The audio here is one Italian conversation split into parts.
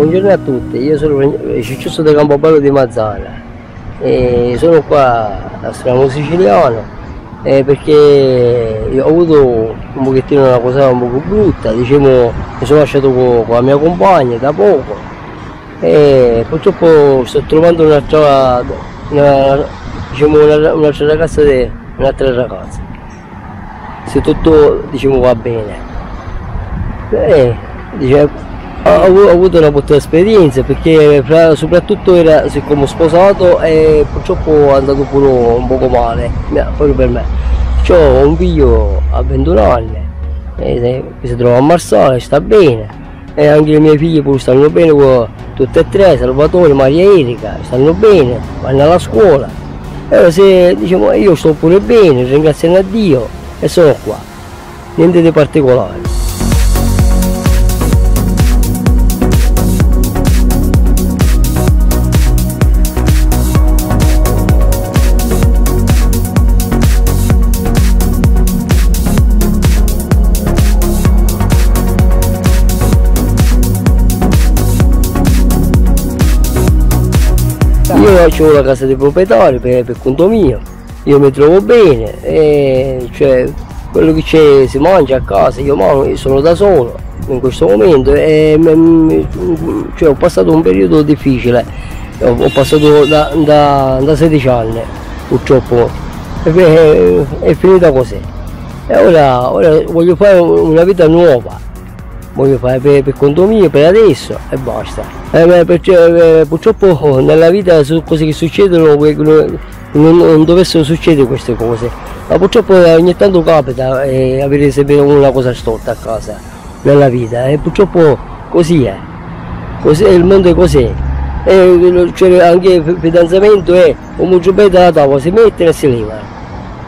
buongiorno a tutti, io sono Cicciuzzo del Campobello di Mazzara e sono qua a Strano Siciliano perché io ho avuto un pochettino una cosa un po' brutta, diciamo, mi sono lasciato con la mia compagna da poco e purtroppo sto trovando un'altra ragazza un'altra ragazza, se tutto diciamo va bene. Ho avuto una brutta esperienza perché soprattutto era siccome sposato e purtroppo è andato pure un poco male, proprio per me. Ho un figlio a 21 anni che si trova a Marsala, sta bene, e anche i miei figli pure stanno bene, tutte e tre, Salvatore, Maria Erika, stanno bene, vanno alla scuola. E se, diciamo, io sto pure bene, ringraziando a Dio e sono qua, niente di particolare. Io ho la casa dei proprietari per conto mio, io mi trovo bene, cioè quello che c'è si mangia a casa, io sono da solo in questo momento cioè, ho passato un periodo difficile, ho passato da 16 anni purtroppo, è finita così e ora voglio fare una vita nuova. Voglio fare per conto mio per adesso e basta. Purtroppo nella vita sono cose che succedono, non dovessero succedere queste cose, ma purtroppo ogni tanto capita avere sempre una cosa storta a casa nella vita e purtroppo così è, il mondo è così. Cioè, anche il fidanzamento è un giubbetto alla tavola, si mette e si leva,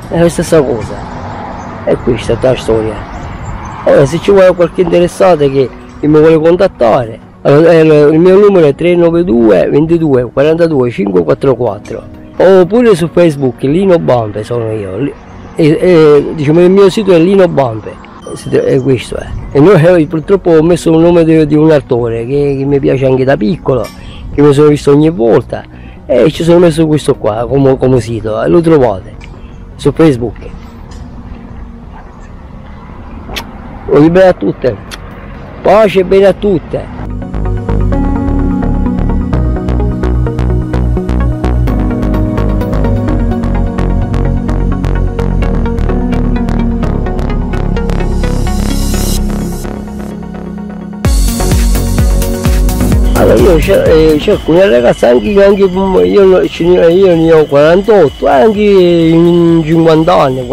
è la stessa cosa, e questa è la storia. Ora se ci vuole qualche interessato che mi vuole contattare, allora, il mio numero è 392 22 42 544 oppure su Facebook Lino Bampe sono io, diciamo il mio sito è Lino Bampe, è questo e noi purtroppo ho messo il nome di un attore che mi piace anche da piccolo, che mi sono visto ogni volta e ci sono messo questo qua come sito e lo trovate su Facebook. Voglio bene a tutte, pace e bene a tutte. Allora io cerco una ragazza anche io ne ho 48, anche in 50 anni,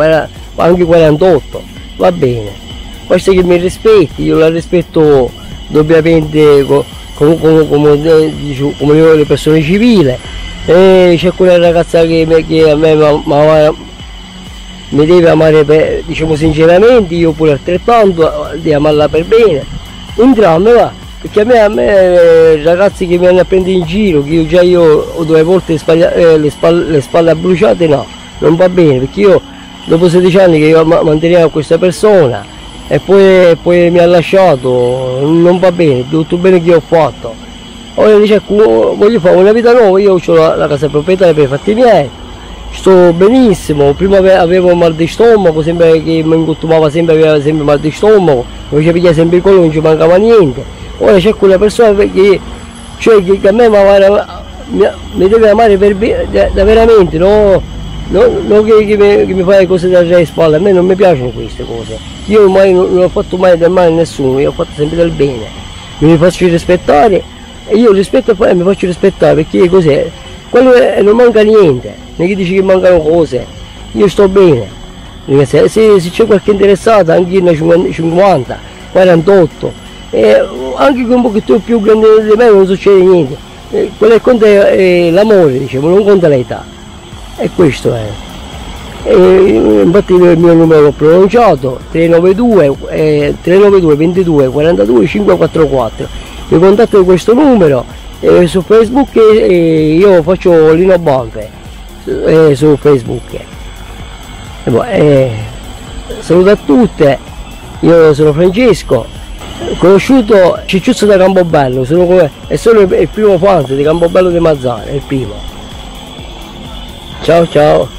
anche 48, va bene. Basta che mi rispetti, io la rispetto doppiamente come le persone civili. C'è quella ragazza che a me mi deve amare diciamo sinceramente, io pure altrettanto di amarla per bene. Entrambe va, perché a me ragazzi che mi hanno a prendere in giro, che io ho 2 volte le spalle bruciate, no, non va bene, perché io dopo 16 anni che io manteniamo questa persona e poi mi ha lasciato, non va bene, tutto bene che ho fatto. Ora dice voglio fare una vita nuova, io ho la casa proprietaria per i fatti miei, sto benissimo, prima avevo mal di stomaco, sempre che mi incuttumava sempre, aveva sempre mal di stomaco, mi faceva pigliare sempre il collo, non ci mancava niente. Ora c'è quella persona che a me mi deve amare da veramente, no? Non che mi fai cose da alle spalle, a me non mi piacciono queste cose, io mai non ho fatto mai del male a nessuno, io ho fatto sempre del bene, mi faccio rispettare e io rispetto e mi faccio rispettare perché cos'è? Quello non manca niente, non è che dici che mancano cose, io sto bene, se c'è qualche interessato anche in 50, 48, anche con un pochettino più grande di me non succede niente, quello che conta è l'amore, diciamo, non conta l'età. E questo è. Infatti il mio numero l'ho pronunciato, 392 22 42 544. Mi contatto questo numero su Facebook io faccio Lino Bampe su Facebook. Saluto a tutte, io sono Francesco Conosciuto Cicciuzzo da Campobello, è solo il primo fan di Campobello di Mazzara, è il primo. Ciao ciao.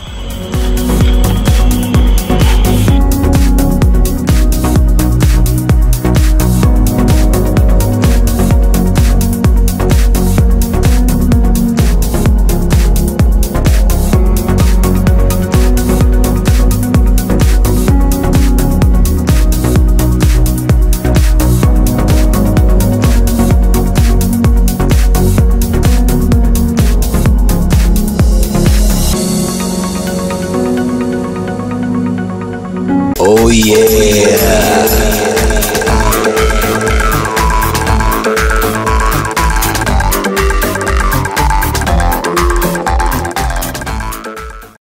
Oh yeah!